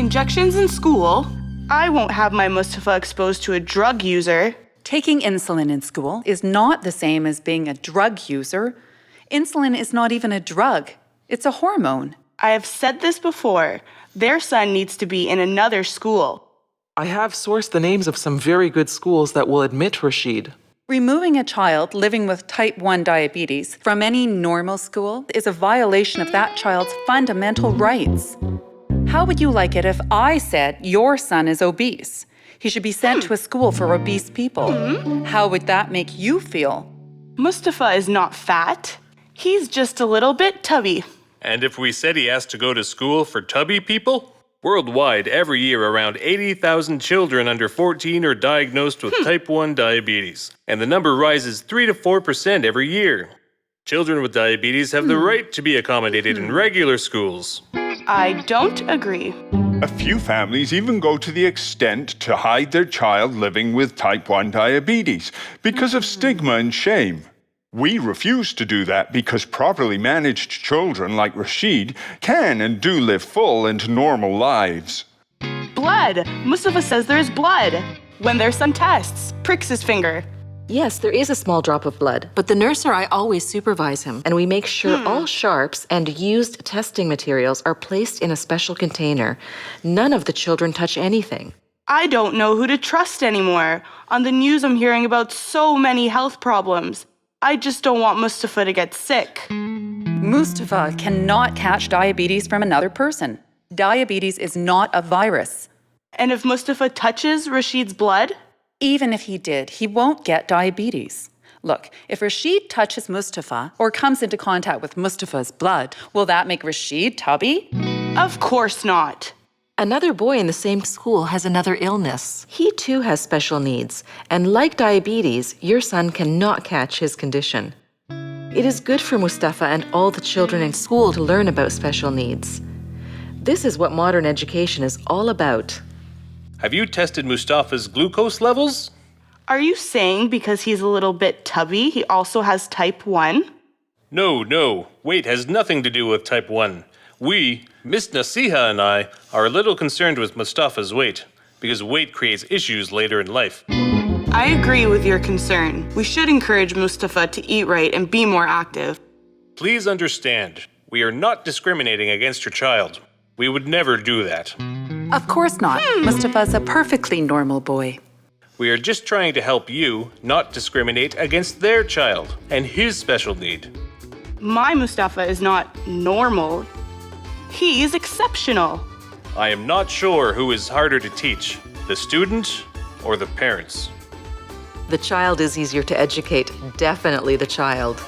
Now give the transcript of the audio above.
Injections in school? I won't have my Mustafa exposed to a drug user. Taking insulin in school is not the same as being a drug user. Insulin is not even a drug. It's a hormone. I have said this before. Their son needs to be in another school. I have sourced the names of some very good schools that will admit Rashid. Removing a child living with type 1 diabetes from any normal school is a violation of that child's fundamental rights. How would you like it if I said your son is obese? He should be sent to a school for obese people. How would that make you feel? Mustafa is not fat. He's just a little bit tubby. And if we said he has to go to school for tubby people? Worldwide, every year around 80,000 children under 14 are diagnosed with type 1 diabetes, and the number rises 3 to 4% every year. Children with diabetes have the right to be accommodated in regular schools. I don't agree. A few families even go to the extent to hide their child living with type 1 diabetes because of stigma and shame. We refuse to do that because properly managed children like Rashid can and do live full and normal lives. Blood! Mustafa says there is blood. When there's some tests, pricks his finger. Yes, there is a small drop of blood, but the nurse or I always supervise him, and we make sure all sharps and used testing materials are placed in a special container. None of the children touch anything. I don't know who to trust anymore. On the news, I'm hearing about so many health problems. I just don't want Mustafa to get sick. Mustafa cannot catch diabetes from another person. Diabetes is not a virus. And if Mustafa touches Rashid's blood? Even if he did, he won't get diabetes. Look, if Rashid touches Mustafa or comes into contact with Mustafa's blood, will that make Rashid tubby? Of course not. Another boy in the same school has another illness. He too has special needs, and like diabetes, your son cannot catch his condition. It is good for Mustafa and all the children in school to learn about special needs. This is what modern education is all about. Have you tested Mustafa's glucose levels? Are you saying because he's a little bit tubby, he also has type 1? No. Weight has nothing to do with type 1. We, Miss Nasiha and I, are a little concerned with Mustafa's weight, because weight creates issues later in life. I agree with your concern. We should encourage Mustafa to eat right and be more active. Please understand, we are not discriminating against your child. We would never do that. Of course not. Mustafa's a perfectly normal boy. We are just trying to help you not discriminate against their child and his special need. My Mustafa is not normal. He is exceptional. I am not sure who is harder to teach, the student or the parents. The child is easier to educate, definitely the child.